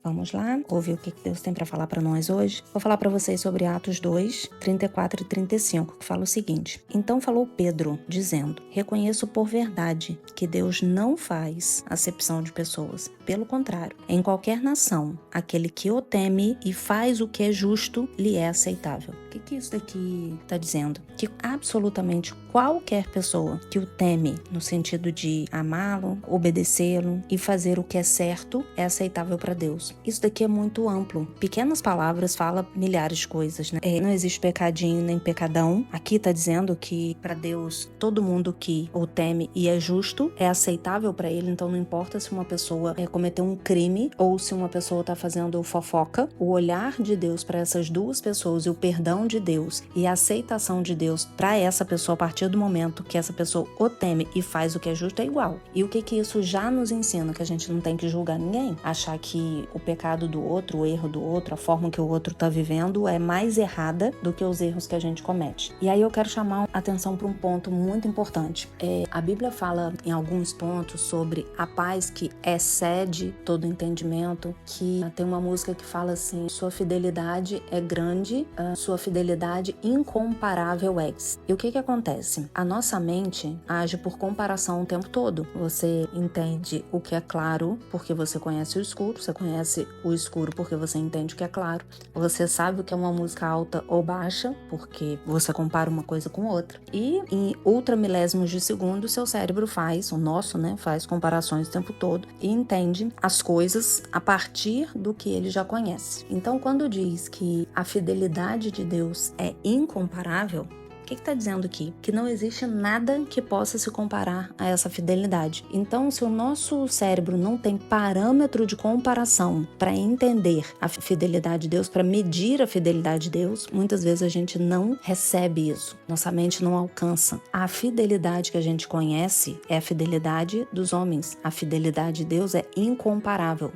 Vamos lá, ouvir o que Deus tem para falar para nós hoje. Vou falar para vocês sobre Atos 2, 34 e 35, que fala o seguinte: Então falou Pedro, dizendo: Reconheço por verdade que Deus não faz acepção de pessoas. Pelo contrário, em qualquer nação, aquele que o teme e faz o que é justo, lhe é aceitável. O que isso daqui está dizendo? Que absolutamente qualquer pessoa que o teme, no sentido de amá-lo, obedecê-lo e fazer o que é certo, é aceitável para Deus. Isso daqui é muito amplo. Pequenas palavras falam milhares de coisas, né? Não existe pecadinho nem pecadão. Aqui está dizendo que para Deus, todo mundo que o teme e é justo, é aceitável para ele. Então não importa se uma pessoa cometeu um crime ou se uma pessoa está fazendo fofoca. O olhar de Deus para essas duas pessoas e o perdão de Deus e a aceitação de Deus para essa pessoa a partir do momento que essa pessoa o teme e faz o que é justo é igual. E o que isso já nos ensina? Que a gente não tem que julgar ninguém. Achar que o pecado do outro, o erro do outro, a forma que o outro está vivendo é mais errada do que os erros que a gente comete. E aí eu quero chamar a atenção para um ponto muito importante. A Bíblia fala em alguns pontos sobre a paz que excede todo entendimento, que tem uma música que fala assim: sua fidelidade é grande, sua fidelidade incomparável é. E o que acontece? A nossa mente age por comparação o tempo todo. Você entende o que é claro porque você conhece o escuro, você conhece o escuro porque você entende o que é claro, você sabe o que é uma música alta ou baixa porque você compara uma coisa com outra. E em ultramilésimos de segundo, seu cérebro faz, o nosso, né, faz comparações o tempo todo e entende as coisas a partir do que ele já conhece. Então, quando diz que a fidelidade de Deus é incomparável, o que está dizendo aqui? Que não existe nada que possa se comparar a essa fidelidade. Então, se o nosso cérebro não tem parâmetro de comparação para entender a fidelidade de Deus, para medir a fidelidade de Deus, muitas vezes a gente não recebe isso. Nossa mente não alcança. A fidelidade que a gente conhece é a fidelidade dos homens. A fidelidade de Deus é incomparável.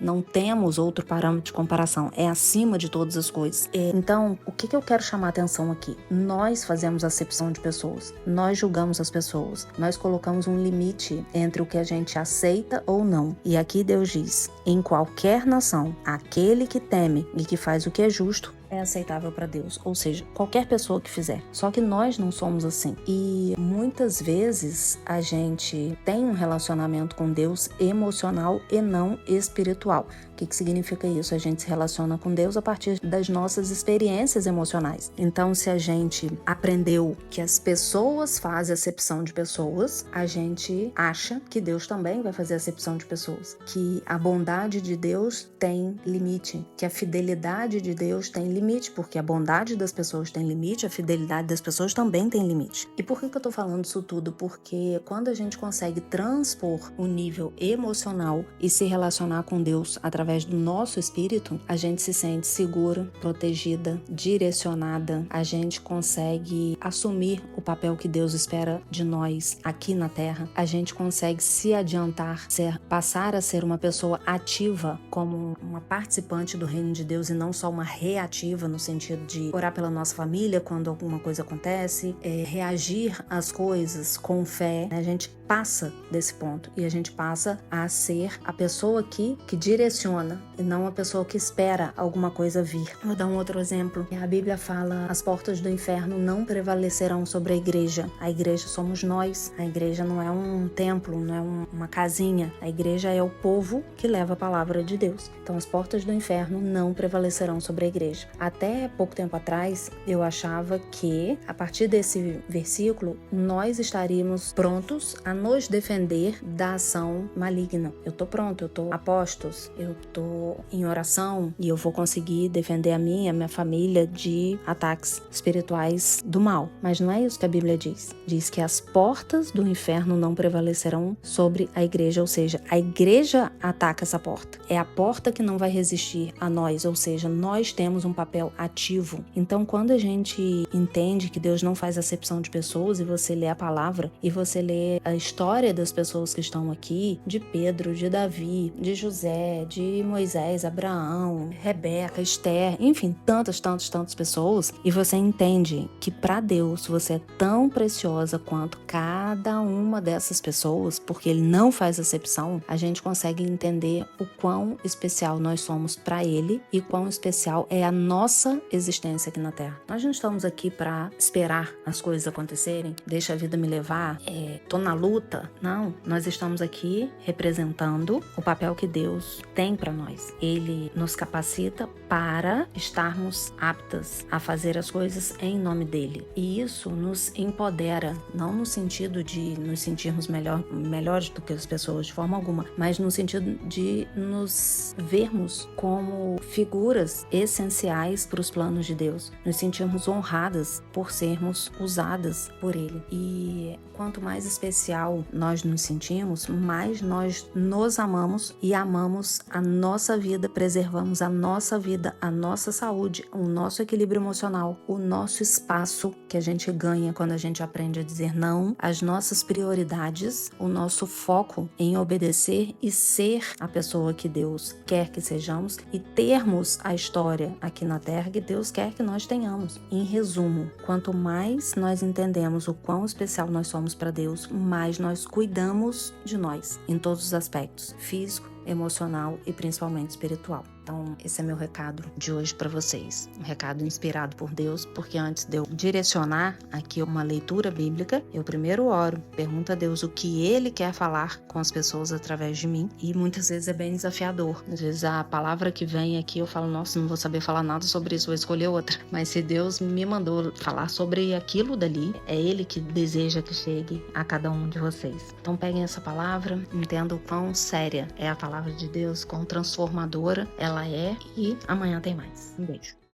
Não temos outro parâmetro de comparação. É acima de todas as coisas. Então, o que eu quero chamar a atenção aqui? Nós fazemos acepção de pessoas, nós julgamos as pessoas, nós colocamos um limite entre o que a gente aceita ou não. E aqui Deus diz: em qualquer nação, aquele que teme e que faz o que é justo é aceitável para Deus, ou seja, qualquer pessoa que fizer. Só que nós não somos assim. E muitas vezes a gente tem um relacionamento com Deus emocional e não espiritual. O que significa isso? A gente se relaciona com Deus a partir das nossas experiências emocionais. Então, se a gente aprendeu que as pessoas fazem acepção de pessoas, a gente acha que Deus também vai fazer acepção de pessoas. Que a bondade de Deus tem limite, que a fidelidade de Deus tem limite, porque a bondade das pessoas tem limite, a fidelidade das pessoas também tem limite. E por que eu tô falando isso tudo? Porque quando a gente consegue transpor o nível emocional e se relacionar com Deus através do nosso espírito, a gente se sente segura, protegida, direcionada, a gente consegue assumir o papel que Deus espera de nós aqui na Terra, a gente consegue se adiantar, passar a ser uma pessoa ativa como uma participante do reino de Deus e não só uma reativa, no sentido de orar pela nossa família quando alguma coisa acontece, reagir às coisas com fé. A gente passa desse ponto e a gente passa a ser a pessoa que direciona e não a pessoa que espera alguma coisa vir. Vou dar um outro exemplo. A Bíblia fala: as portas do inferno não prevalecerão sobre a igreja. A igreja somos nós. A igreja não é um templo, não é uma casinha. A igreja é o povo que leva a palavra de Deus. Então as portas do inferno não prevalecerão sobre a igreja. Até pouco tempo atrás, eu achava que, a partir desse versículo, nós estaríamos prontos a nos defender da ação maligna. Eu tô pronto, eu tô a postos, eu tô em oração e eu vou conseguir defender a minha família de ataques espirituais do mal. Mas não é isso que a Bíblia diz. Diz que as portas do inferno não prevalecerão sobre a igreja, ou seja, a igreja ataca essa porta. É a porta que não vai resistir a nós, ou seja, nós temos um papel papel ativo. Então, quando a gente entende que Deus não faz acepção de pessoas e você lê a palavra e você lê a história das pessoas que estão aqui, de Pedro, de Davi, de José, de Moisés, Abraão, Rebeca, Esther, enfim, tantas pessoas, e você entende que para Deus você é tão preciosa quanto cada uma dessas pessoas, porque Ele não faz acepção, a gente consegue entender o quão especial nós somos para Ele e quão especial é a nossa existência aqui na Terra. Nós não estamos aqui para esperar as coisas acontecerem, deixa a vida me levar, tô na luta. Não, nós estamos aqui representando o papel que Deus tem para nós. Ele nos capacita para estarmos aptas a fazer as coisas em nome dele. E isso nos empodera, não no sentido de nos sentirmos melhores do que as pessoas de forma alguma, mas no sentido de nos vermos como figuras essenciais para os planos de Deus, nos sentirmos honradas por sermos usadas por Ele. E quanto mais especial nós nos sentimos, mais nós nos amamos e amamos a nossa vida, preservamos a nossa vida, a nossa saúde, o nosso equilíbrio emocional, o nosso espaço que a gente ganha quando a gente aprende a dizer não, as nossas prioridades, o nosso foco em obedecer e ser a pessoa que Deus quer que sejamos e termos a história aqui na Terra que Deus quer que nós tenhamos. Em resumo, quanto mais nós entendemos o quão especial nós somos para Deus, mais nós cuidamos de nós em todos os aspectos, físico, emocional e principalmente espiritual. Então, esse é meu recado de hoje para vocês. Um recado inspirado por Deus, porque antes de eu direcionar aqui uma leitura bíblica, eu primeiro oro, pergunto a Deus o que Ele quer falar com as pessoas através de mim. E muitas vezes é bem desafiador. Às vezes a palavra que vem aqui eu falo, nossa, não vou saber falar nada sobre isso, vou escolher outra. Mas se Deus me mandou falar sobre aquilo dali, é Ele que deseja que chegue a cada um de vocês. Então peguem essa palavra, entendam o quão séria é a palavra de Deus, quão transformadora ela é, e amanhã tem mais. Um beijo.